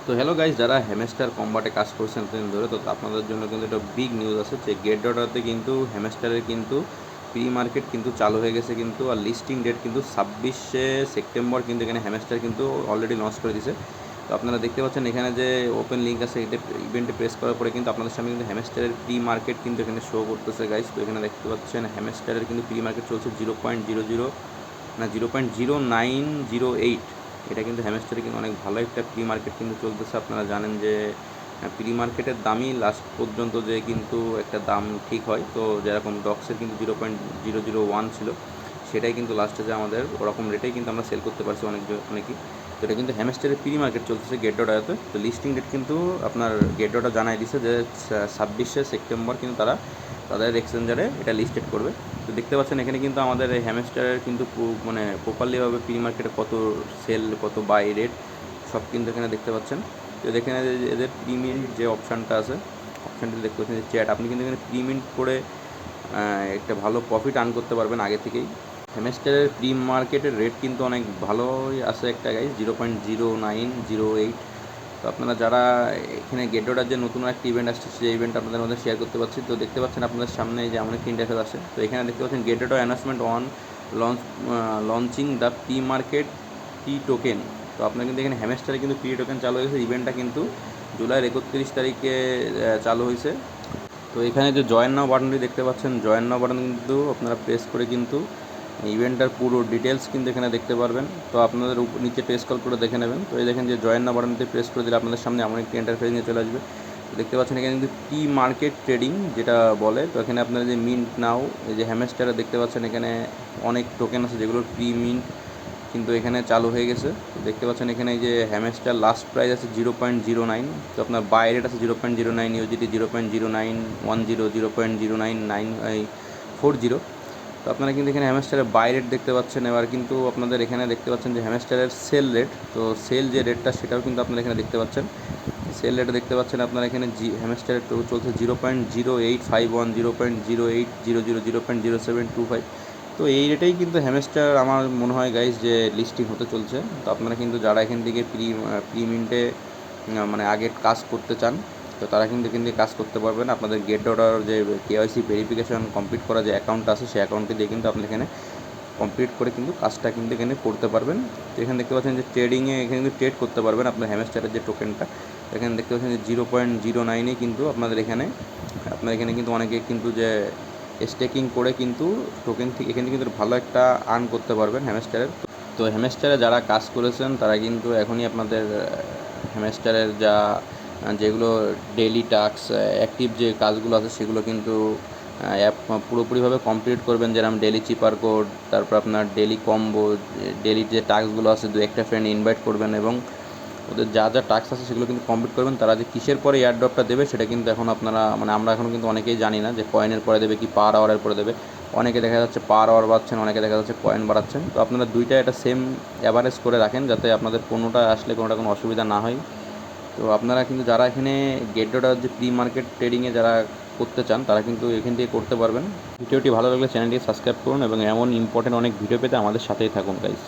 তো hello guys, যারা hamster কম্বাটে কাজ করছেন এতদিন ধরে, তো আপনাদের জন্য কিন্তু একটা বিগ নিউজ আছে যে গেট ডটাতে কিন্তু হ্যামস্টারের কিন্তু প্রি মার্কেট কিন্তু চালু হয়ে গেছে কিন্তু, আর লিস্টিং ডেট কিন্তু 26শে সেপ্টেম্বর কিন্তু এখানে হ্যামস্টার কিন্তু অলরেডি লঞ্চ করে দিছে। তো আপনারা দেখতে পাচ্ছেন এখানে যে ওপেন লিঙ্ক আছে, এটা ইভেন্টে প্রেস করার পরে কিন্তু আপনাদের সামনে কিন্তু হ্যামস্টারের প্রি মার্কেট কিন্তু এখানে শো করতেছে গাইস। তো এখানে দেখতে পাচ্ছেন হ্যামস্টারের কিন্তু প্রি মার্কেট চলছে 0.00 এটা কিন্তু হ্যামস্টারে কিন্তু অনেক ভালো একটা প্রি মার্কেট কিন্তু চলতেছে। আপনারা জানেন যে প্রি মার্কেটের দামই লাস্ট পর্যন্ত যে কিন্তু একটা দাম ঠিক হয়, তো যেরকম ডক্সের কিন্তু 0.001 ছিল, সেটাই কিন্তু লাস্টে যে আমাদের ওরকম রেটেই কিন্তু আমরা সেল করতে পারছি অনেকেই। তো এটা কিন্তু হ্যামস্টারের প্রি মার্কেট চলতেছে গেট ডটাতে। তো লিস্টিং ডেট কিন্তু আপনার গেট ডটা জানাই দিছে যে 26শে সেপ্টেম্বর কিন্তু তারা তাদের এক্সচেঞ্জারে এটা লিস্টেড করবে। তো দেখতে পাচ্ছেন এখানে কিন্তু আমাদের এই হ্যামস্টারের কিন্তু মানে প্রপারলিভাবে প্রি মার্কেটে কত সেল, কত বাই রেট সব কিন্তু এখানে দেখতে পাচ্ছেন। তো এখানে এদের প্রিমিন্ট যে অপশানটা আছে, অপশানটি দেখতে পাচ্ছেন যে চ্যাট, আপনি কিন্তু এখানে প্রিমিন্ট করে একটা ভালো প্রফিট আর্ন করতে পারবেন আগে থেকেই। হ্যামস্টারের প্রি মার্কেটের রেট কিন্তু অনেক ভালোই আছে একটা গাইজ, 0.0908। তো আপনারা যারা এখানে গেটডটার যে নতুন একটা ইভেন্ট আসছে, সেই ইভেন্ট আপনাদের মধ্যে শেয়ার করতে পারছি। তো দেখতে পাচ্ছেন আপনাদের সামনে যে এমন একটা ইন্টারফেস আছে। তো এখানে দেখতে পাচ্ছেন গেটডটা announcement on launching the pre market টি টোকেন। তো আপনার কিন্তু এখানে হ্যামস্টারে কিন্তু প্রি টোকেন চালু হয়েছে। ইভেন্টটা কিন্তু জুলাইয়ের 31 তারিখে চালু হয়েছে। তো এখানে যে জয়েন নাও বাটনটি দেখতে পাচ্ছেন, জয়েন নাও বাটন কিন্তু আপনারা প্রেস করে কিন্তু ইভেন্টটার পুরো ডিটেলস কিন্তু এখানে দেখতে পারবেন। তো আপনাদের নিচে স্ক্রল করে দেখে নেবেন। তো এই দেখেন যে জয়েন নাও বাটনটি প্রেস করে দিলে আপনাদের সামনে এমন একটি ইন্টারফেস নিয়ে চলে আসবে। তো দেখতে পাচ্ছেন এখানে কিন্তু প্রি মার্কেট ট্রেডিং যেটা বলে। তো এখানে আপনারা যে মিন্ট নাও, এই যে হ্যামস্টারে দেখতে পাচ্ছেন এখানে অনেক টোকেন আছে যেগুলোর প্রি মিন্ট কিন্তু এখানে চালু হয়ে গেছে। তো দেখতে পাচ্ছেন এখানে এই যে হ্যামস্টার লাস্ট প্রাইস আছে 0.09। তো আপনার বাই রেট আছে 0.09 ইউজিটি, 0.0910, 0.0940। তো আপনারা কিন্তু এখানে হ্যামস্টারের বাই রেট দেখতে পাচ্ছেন। এবার কিন্তু আপনাদের এখানে দেখতে পাচ্ছেন যে হ্যামস্টারের সেল রেট, তো সেল যে রেটটা সেটাও কিন্তু আপনারা এখানে দেখতে পাচ্ছেন। সেল রেট দেখতে পাচ্ছেন আপনারা এখানে হ্যামস্টারের চলছে 0.0851, 0.0800, 0.0725। তো এই রেটেই কিন্তু হ্যামস্টার আমার মনে হয় গাইজ যে লিস্টিং হতে চলছে। তো আপনারা কিন্তু যারা এখান থেকে প্রিমিন্টে মানে আগে কাজ করতে চান, তো তারা কিন্তু এখান থেকে কাজ করতে পারবেন। আপনাদের গেট ডটার যে কেওয়াইসি ভেরিফিকেশন কমপ্লিট করা যে অ্যাকাউন্ট আছে, সেই অ্যাকাউন্টটি দিয়ে কিন্তু আপনি এখানে কমপ্লিট করে কিন্তু কাজটা কিন্তু এখানে করতে পারবেন। তো এখানে দেখতে পাচ্ছেন যে ট্রেডিংয়ে এখানে কিন্তু ট্রেড করতে পারবেন আপনার হ্যামস্টারের যে টোকেনটা। এখানে দেখতে পাচ্ছেন যে 0.09 কিন্তু আপনাদের এখানে কিন্তু অনেকে কিন্তু যে স্টেকিং করে কিন্তু টোকেন থেকে এখান থেকে কিন্তু ভালো একটা আর্ন করতে পারবেন হ্যামস্টারের। তো হ্যামস্টারে যারা কাজ করেছেন তারা কিন্তু এখনই আপনাদের হ্যামস্টারের যেগুলো ডেইলি টাস্ক, অ্যাক্টিভ যে কাজগুলো আছে সেগুলো কিন্তু অ্যাপ পুরোপুরিভাবে কমপ্লিট করবেন। যেরকম ডেলি চিপার কোড, তারপর আপনার ডেলি কম্বো, ডেলি যে টাস্কগুলো আছে, দু একটা ফ্রেন্ড ইনভাইট করবেন এবং ওদের যা টাস্ক আছে সেগুলো কিন্তু কমপ্লিট করবেন। তারা যে কিসের পরে এয়ারড্রপটা দেবে সেটা কিন্তু এখন আপনারা আমরা এখনও কিন্তু অনেকেই জানি না যে কয়েনের পরে দেবে কি পার আওয়ারের পরে দেবে। অনেকে দেখা যাচ্ছে পার আওয়ার বাড়াচ্ছেন, অনেকে দেখা যাচ্ছে কয়েন বাড়াচ্ছেন। তো আপনারা দুইটা এটা সেম অ্যাভারেজ করে রাখেন যাতে আপনাদের কোনোটা আসলে কোনো অসুবিধা না হয়। তো আপনারা কিন্তু যারা এখানে গেট ডটার যে প্রি মার্কেট ট্রেডিংয়ে যারা করতে চান তারা কিন্তু এখান থেকে করতে পারবেন। ভিডিওটি ভালো লাগলে চ্যানেলটি সাবস্ক্রাইব করুন এবং এমন ইম্পর্টেন্ট অনেক ভিডিও পেতে আমাদের সাথেই থাকুন গাইস।